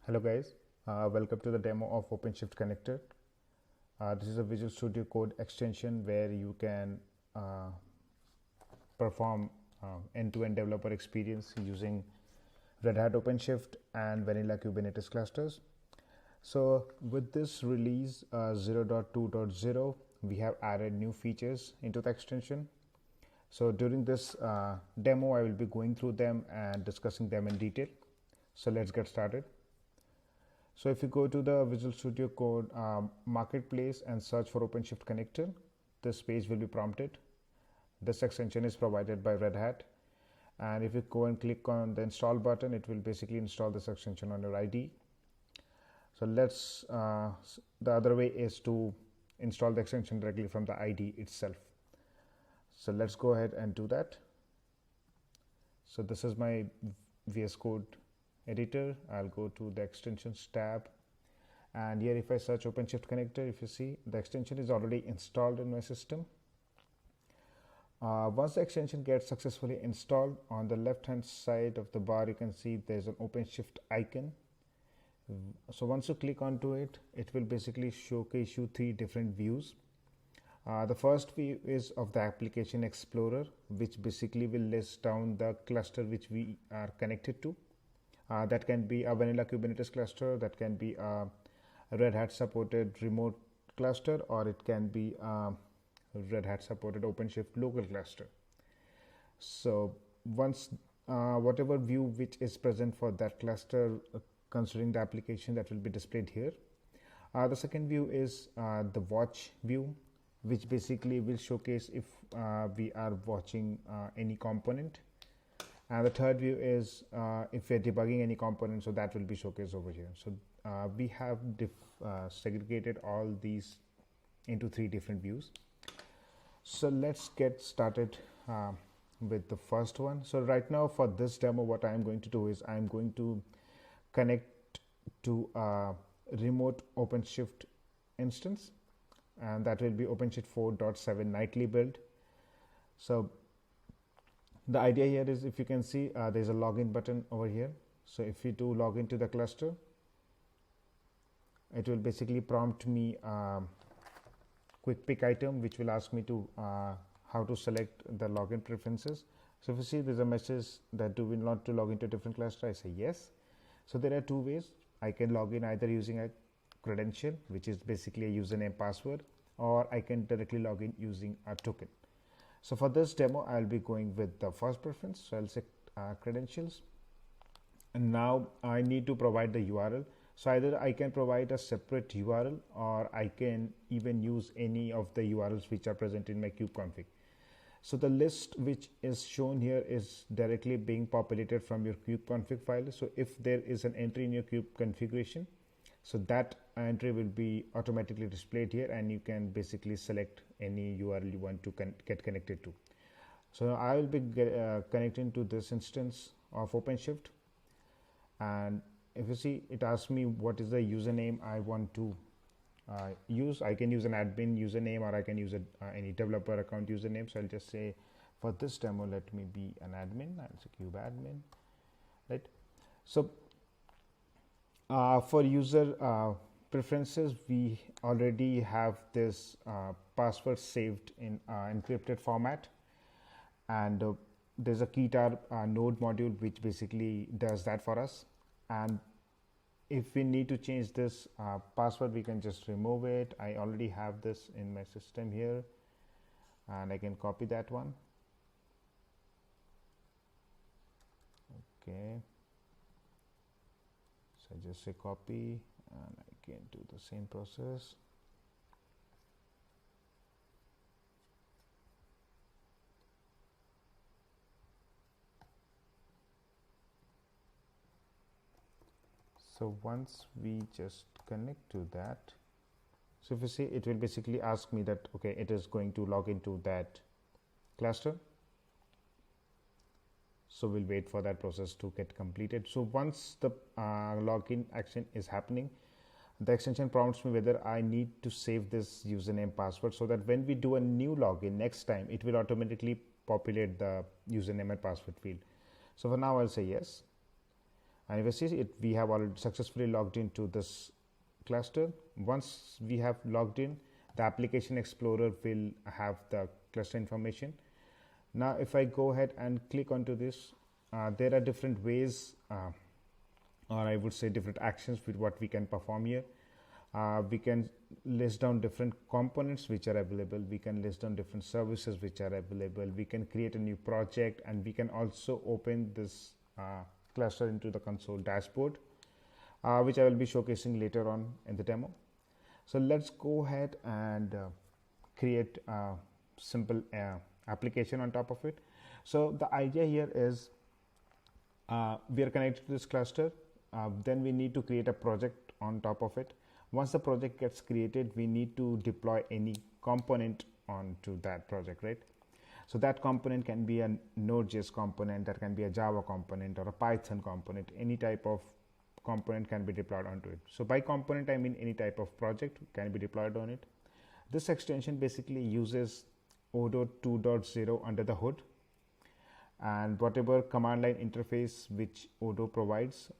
Hello guys, welcome to the demo of OpenShift Connector. This is a Visual Studio Code extension where you can perform end-to-end developer experience using Red Hat OpenShift and vanilla Kubernetes clusters. So with this release 0.2.0, we have added new features into the extension. So during this demo, I will be going through them and discussing them in detail. So let's get started. So if you go to the Visual Studio Code marketplace and search for OpenShift Connector, this page will be prompted. This extension is provided by Red Hat. And if you go and click on the install button, it will basically install this extension on your IDE. So the other way is to install the extension directly from the IDE itself. So let's go ahead and do that. So this is my VS Code editor. I'll go to the extensions tab, and here if I search OpenShift Connector, if you see, the extension is already installed in my system. Once the extension gets successfully installed, on the left hand side of the bar you can see there's an OpenShift icon. So once you click onto it, it will basically showcase you three different views. The first view is of the application explorer, which basically will list down the cluster which we are connected to. That can be a vanilla Kubernetes cluster, that can be a Red Hat supported remote cluster, or it can be a Red Hat supported OpenShift local cluster. So once whatever view which is present for that cluster, considering the application, that will be displayed here. The second view is the watch view, which basically will showcase if we are watching any component. And the third view is if we're debugging any component, so that will be showcased over here. So we have segregated all these into three different views. So let's get started with the first one. So right now for this demo, what I'm going to do is I'm going to connect to a remote OpenShift instance, and that will be OpenShift 4.7 nightly build. So the idea here is, if you can see, there's a login button over here. So if you do log into the cluster, it will basically prompt me a quick pick item, which will ask me to how to select the login preferences. So if you see, there's a message that do we want to log into a different cluster. I say yes. So there are two ways. I can log in either using a credential, which is basically a username password, or I can directly log in using a token. So for this demo, I'll be going with the first preference. So I'll say credentials, and now I need to provide the URL. So either I can provide a separate URL, or I can even use any of the URLs which are present in my kubeconfig. So the list which is shown here is directly being populated from your kubeconfig file. So if there is an entry in your kube configuration, so that entry will be automatically displayed here, and you can basically select any URL you want to get connected to. So I will be connecting to this instance of OpenShift, and if you see, it asks me what is the username I want to use. I can use an admin username, or I can use any developer account username. So I'll just say, for this demo, let me be an admin. I'll say kube admin, right? So for user preferences, we already have this password saved in encrypted format, and there's a keytar node module which basically does that for us. And if we need to change this password, we can just remove it. I already have this in my system here, and I can copy that one. Okay. So I just say copy, and I can do the same process. So once we just connect to that, so if you see, it will basically ask me that, okay, it is going to log into that cluster. So we'll wait for that process to get completed. So once the login action is happening, the extension prompts me whether I need to save this username password, so that when we do a new login next time, it will automatically populate the username and password field. So for now, I'll say yes. And if you see it, we have already successfully logged into this cluster. Once we have logged in, the application explorer will have the cluster information. Now if I go ahead and click onto this, there are different ways, or I would say different actions with what we can perform here. We can list down different components which are available. We can list down different services which are available. We can create a new project, and we can also open this cluster into the console dashboard, which I will be showcasing later on in the demo. So let's go ahead and create a simple application on top of it. So the idea here is we are connected to this cluster, then we need to create a project on top of it. Once the project gets created, we need to deploy any component onto that project, right? So that component can be a Node.js component, that can be a Java component or a Python component. Any type of component can be deployed onto it. So by component, I mean any type of project can be deployed on it. This extension basically uses Odoo 2.0 under the hood, and whatever command line interface which Odoo provides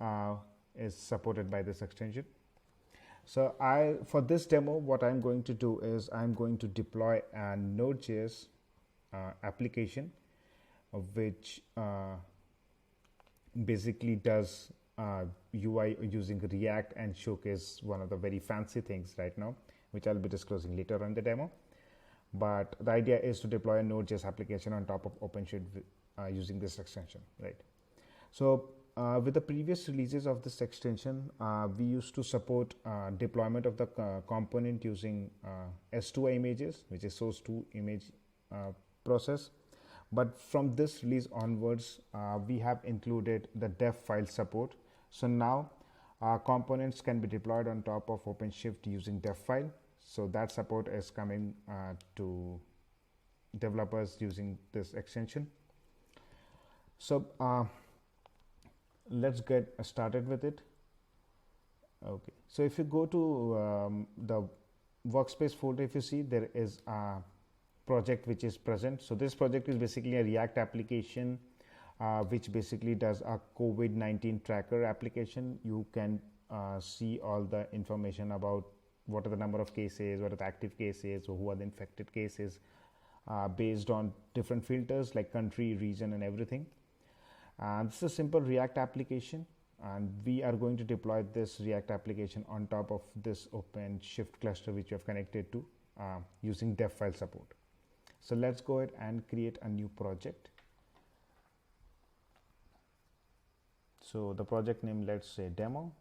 is supported by this extension. So for this demo, what I'm going to do is I'm going to deploy a Node.js application which basically does UI using React and showcase one of the very fancy things right now, which I'll be disclosing later on the demo. But the idea is to deploy a Node.js application on top of OpenShift using this extension, right? So with the previous releases of this extension, we used to support deployment of the component using S2I images, which is source to image process. But from this release onwards, we have included the dev file support. So now components can be deployed on top of OpenShift using dev file. So that support is coming to developers using this extension. So let's get started with it. Okay, so if you go to the workspace folder, if you see, there is a project which is present. So this project is basically a React application which basically does a COVID-19 tracker application. You can see all the information about what are the number of cases, what are the active cases, or who are the infected cases based on different filters like country, region, and everything. This is a simple React application, and we are going to deploy this React application on top of this OpenShift cluster which we have connected to using dev file support. So let's go ahead and create a new project. So the project name, let's say demo,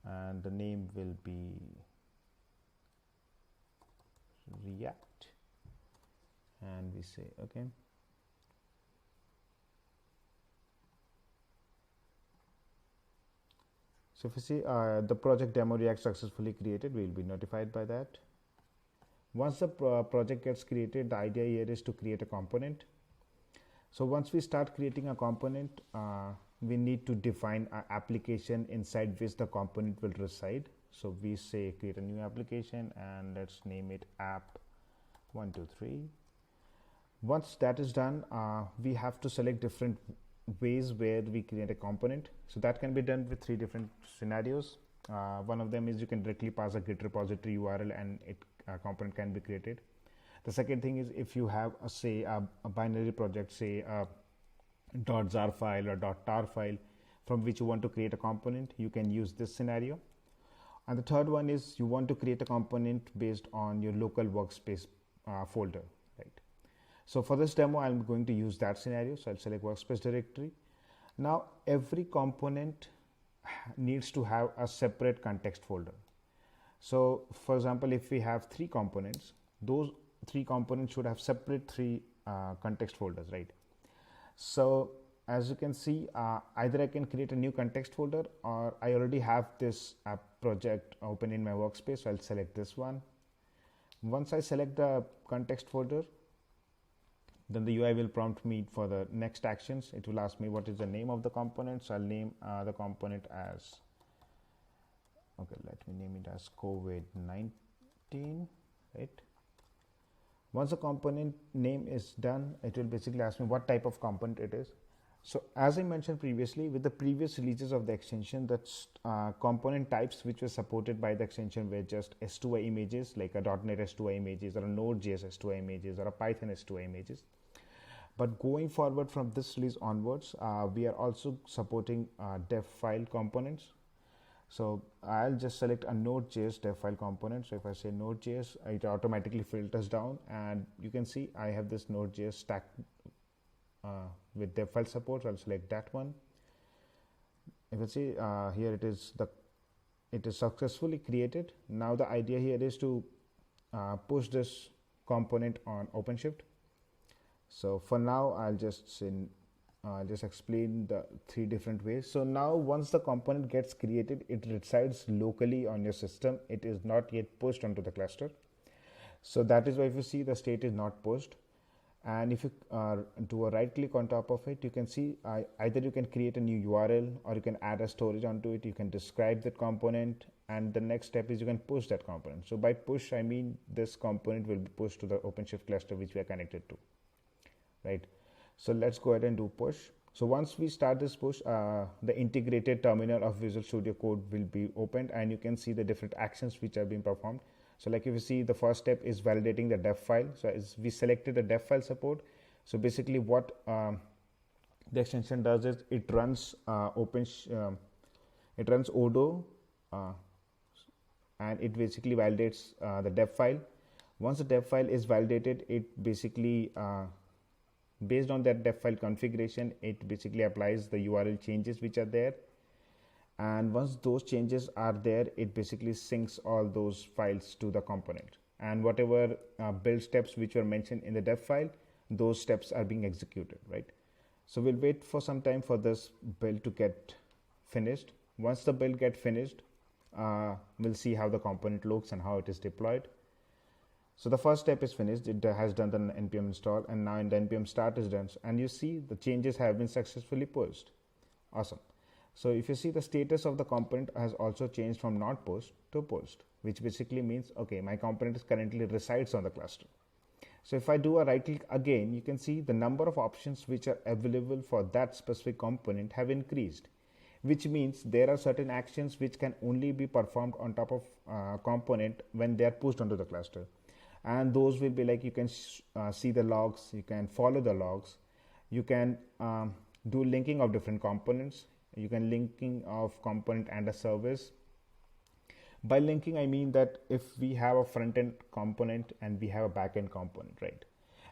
and the name will be React, and we say okay. So if you see the project demo React successfully created, we will be notified by that. Once the project gets created, the idea here is to create a component. So once we start creating a component, we need to define an application inside which the component will reside. So we say create a new application, and let's name it app 123. Once that is done, we have to select different ways where we create a component. So that can be done with 3 different scenarios. One of them is you can directly pass a Git repository URL and a component can be created. The second thing is if you have say a binary project, say a .jar file or .tar file from which you want to create a component, you can use this scenario. And the third one is you want to create a component based on your local workspace folder, right? So for this demo, I'm going to use that scenario. So I'll select workspace directory. Now every component needs to have a separate context folder. So for example, if we have 3 components, those 3 components should have separate 3 context folders, right? So as you can see, either I can create a new context folder, or I already have this project open in my workspace. So I'll select this one. Once I select the context folder, then the UI will prompt me for the next actions. It will ask me what is the name of the component. So I'll name the component as, okay, let me name it as COVID-19, right? Once the component name is done, it will basically ask me what type of component it is. So as I mentioned previously, with the previous releases of the extension, the component types which were supported by the extension were just S2I images, like a .NET S2I images, or a Node.js S2I images, or a Python S2I images. But going forward from this release onwards, we are also supporting dev file components. So I'll just select a Node.js dev file component. So if I say Node.js, it automatically filters down, and you can see I have this Node.js stack with dev file support. I'll select that one. You can see here it is successfully created. Now the idea here is to push this component on OpenShift. So for now, I'll just explain the three different ways. So now once the component gets created, it resides locally on your system. It is not yet pushed onto the cluster. So that is why if you see the state is not pushed. And if you do a right click on top of it, you can see either you can create a new URL, or you can add a storage onto it. You can describe that component, and the next step is you can push that component. So by push, I mean this component will be pushed to the OpenShift cluster which we are connected to, right? So let's go ahead and do push. So once we start this push, the integrated terminal of Visual Studio Code will be opened, and you can see the different actions which are being performed. So like if you see, the first step is validating the dev file. So as we selected the dev file support, so basically what the extension does is it runs it runs Odo, and it basically validates the dev file. Once the dev file is validated, it basically based on that dev file configuration, it basically applies the URL changes which are there. And once those changes are there, it basically syncs all those files to the component, and whatever build steps which were mentioned in the dev file, those steps are being executed, right? So we'll wait for some time for this build to get finished. Once the build get finished, we'll see how the component looks and how it is deployed. So the first step is finished. It has done the npm install, and now in the npm start is done, and you see the changes have been successfully pushed. Awesome. So if you see, the status of the component has also changed from not pushed to pushed, which basically means, okay, my component is currently resides on the cluster. So if I do a right click again, you can see the number of options which are available for that specific component have increased, which means there are certain actions which can only be performed on top of component when they are pushed onto the cluster. And those will be like, you can see the logs, you can follow the logs, you can do linking of different components, you can linking of component and a service. By linking, I mean that if we have a front-end component and we have a back-end component, right?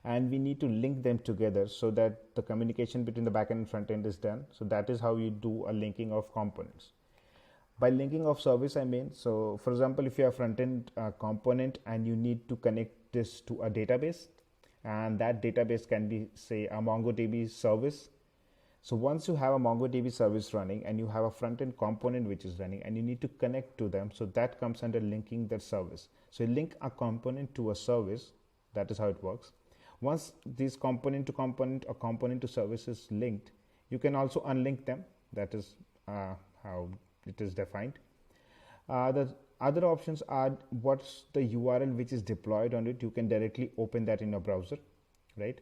And we need to link them together so that the communication between the back-end and front-end is done. So that is how you do a linking of components. By linking of service, I mean, so for example, if you have front-end component and you need to connect this to a database, and that database can be, say, a MongoDB service. So once you have a MongoDB service running and you have a front-end component which is running and you need to connect to them, so that comes under linking that service. So you link a component to a service. That is how it works. Once these component to component or component to service is linked, you can also unlink them. That is how it is defined. The other options are what's the URL which is deployed on it. You can directly open that in your browser, right?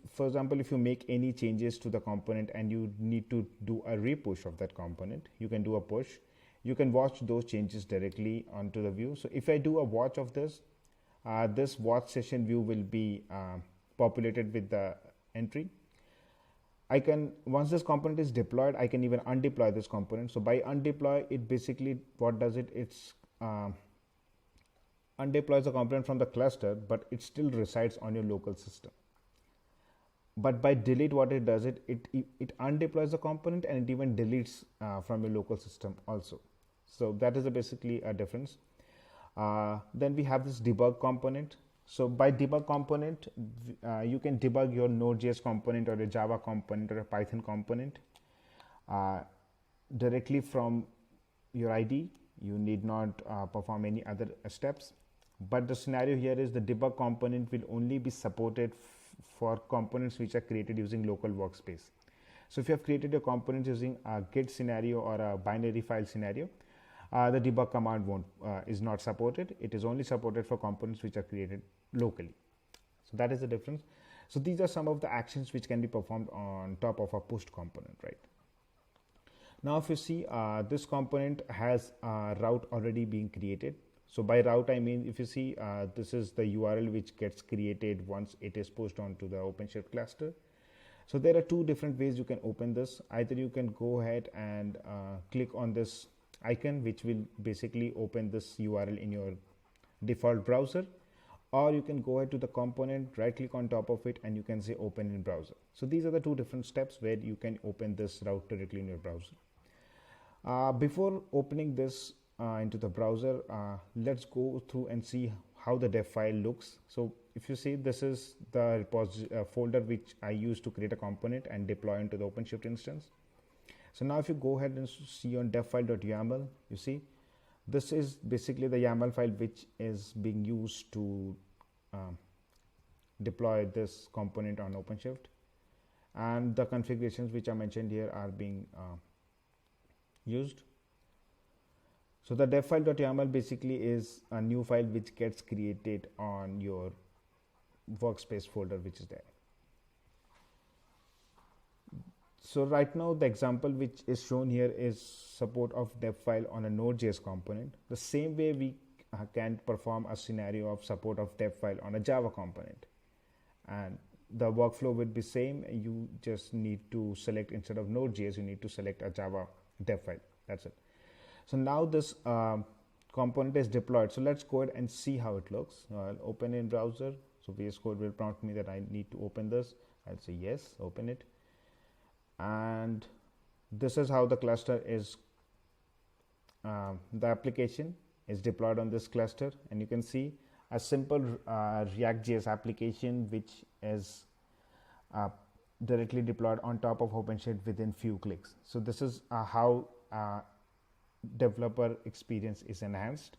For example, if you make any changes to the component and you need to do a repush of that component, you can do a push. You can watch those changes directly onto the view. So if I do a watch of this, this watch session view will be populated with the entry. Once this component is deployed, I can even undeploy this component. So by undeploy, it basically, what does it? It's undeploys the component from the cluster, but it still resides on your local system. But by delete, what it does, it undeploys the component and it even deletes from your local system also. So that is basically a difference. Then we have this debug component. So by debug component, you can debug your Node.js component or a Java component or a Python component directly from your IDE. You need not perform any other steps. But the scenario here is the debug component will only be supported for components which are created using local workspace. So if you have created a component using a Git scenario or a binary file scenario, the debug command is not supported. It is only supported for components which are created locally. So that is the difference. So these are some of the actions which can be performed on top of a pushed component, right? Now if you see, this component has a route already being created. So by route I mean, if you see, this is the URL which gets created once it is pushed onto the OpenShift cluster. So there are two different ways you can open this. Either you can go ahead and click on this icon, which will basically open this URL in your default browser, or you can go ahead to the component, right click on top of it, and you can say open in browser. So these are the two different steps where you can open this route directly in your browser. Before opening this into the browser, let's go through and see how the dev file looks. So if you see, this is the repository folder which I use to create a component and deploy into the OpenShift instance. So now if you go ahead and see on devfile.yaml, you see this is basically the YAML file which is being used to deploy this component on OpenShift, and the configurations which are mentioned here are being used. So the devfile.yaml basically is a new file which gets created on your workspace folder which is there. So right now the example which is shown here is support of dev file on a Node.js component. The same way we can perform a scenario of support of dev file on a Java component, and the workflow would be same. You just need to select, instead of Node.js, you need to select a Java dev file. That's it. So now this component is deployed. So let's go ahead and see how it looks. I'll open in browser. So VS Code will prompt me that I need to open this. I'll say yes, open it. And this is how the cluster is, the application is deployed on this cluster. And you can see a simple React.js application which is directly deployed on top of OpenShift within few clicks. So this is how developer experience is enhanced.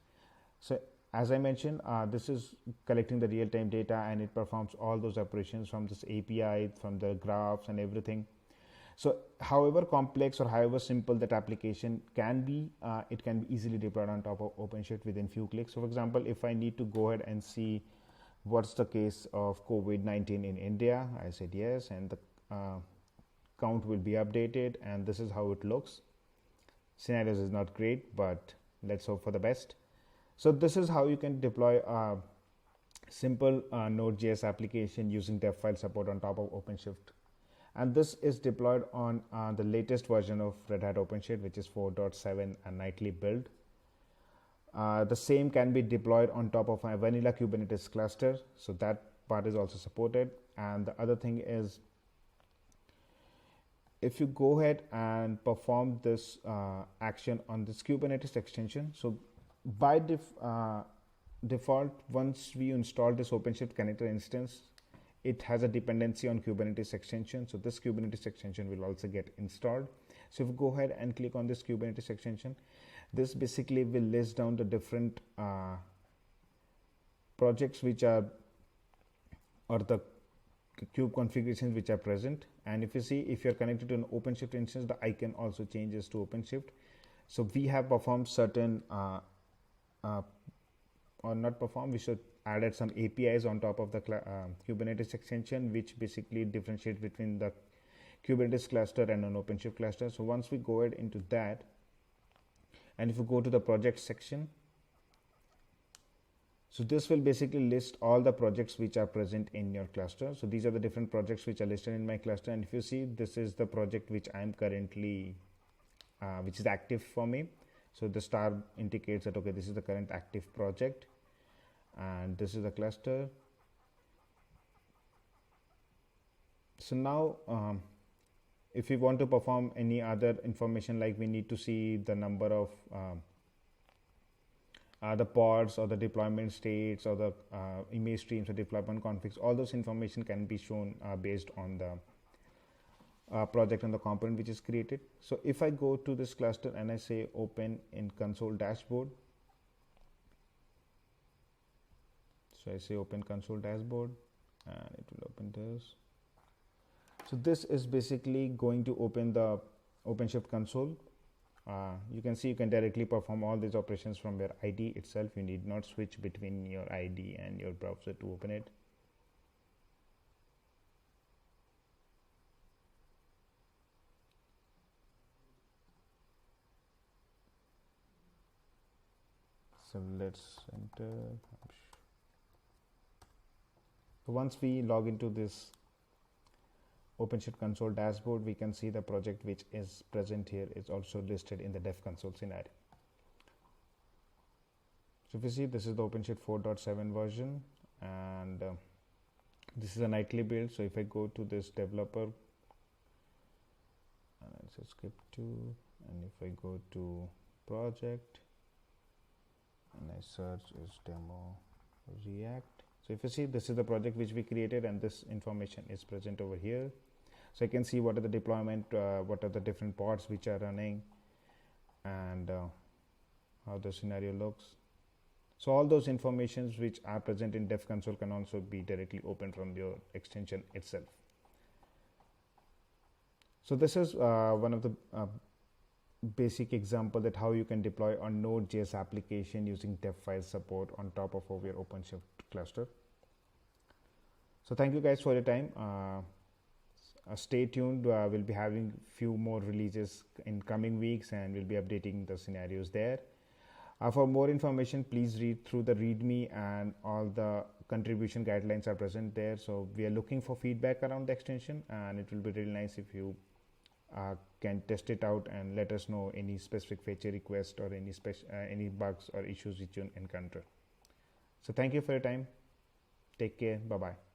So as I mentioned, this is collecting the real-time data, and it performs all those operations from this API, from the graphs and everything. So however complex or however simple that application can be, it can be easily deployed on top of OpenShift within few clicks. So for example, if I need to go ahead and see what's the case of COVID-19 in India, I said yes, and the count will be updated, and this is how it looks. Scenarios is not great, but let's hope for the best. So this is how you can deploy a simple Node.js application using dev file support on top of OpenShift. And this is deployed on the latest version of Red Hat OpenShift, which is 4.7 and nightly build. The same can be deployed on top of a vanilla Kubernetes cluster, so that part is also supported. And the other thing is, if you go ahead and perform this action on this Kubernetes extension, so by default, once we install this OpenShift connector instance, it has a dependency on Kubernetes extension. So this Kubernetes extension will also get installed. So if you go ahead and click on this Kubernetes extension, this basically will list down the different projects which are, or the kube configurations which are present. And if you see, if you're connected to an OpenShift instance, the icon also changes to OpenShift. So we have performed certain or not performed, we should added some APIs on top of the Kubernetes extension, which basically differentiates between the Kubernetes cluster and an OpenShift cluster. So once we go ahead into that, and if you go to the project section, so this will basically list all the projects which are present in your cluster. So these are the different projects which are listed in my cluster. And if you see, this is the project which I am currently, which is active for me. So the star indicates that, okay, this is the current active project, and this is the cluster. So now if we want to perform any other information, like we need to see the number of the pods or the deployment states or the image streams or deployment configs, all those information can be shown based on the project and the component which is created. So if I go to this cluster and I say open in console dashboard, so I say open console dashboard, and it will open this. So this is basically going to open the OpenShift console. You can see you can directly perform all these operations from your IDE itself. You need not switch between your IDE and your browser to open it. So let's enter. So once we log into this OpenShift console dashboard, we can see the project which is present here is also listed in the dev console scenario. So if you see, this is the OpenShift 4.7 version, and this is a nightly build. So if I go to this developer, and I'll say skip to, and if I go to project and I search is demo React. So if you see, this is the project which we created, and this information is present over here. So I can see what are the deployment, what are the different pods which are running, and how the scenario looks. So all those informations which are present in dev console can also be directly opened from your extension itself. So this is one of the basic example that how you can deploy a Node.js application using dev file support on top of your OpenShift cluster. So thank you guys for your time. Stay tuned. We'll be having few more releases in coming weeks, and we'll be updating the scenarios there. For more information, please read through the README, and all the contribution guidelines are present there. So we are looking for feedback around the extension, and it will be really nice if you can test it out and let us know any specific feature request or any bugs or issues which you encounter. So thank you for your time. Take care. Bye bye.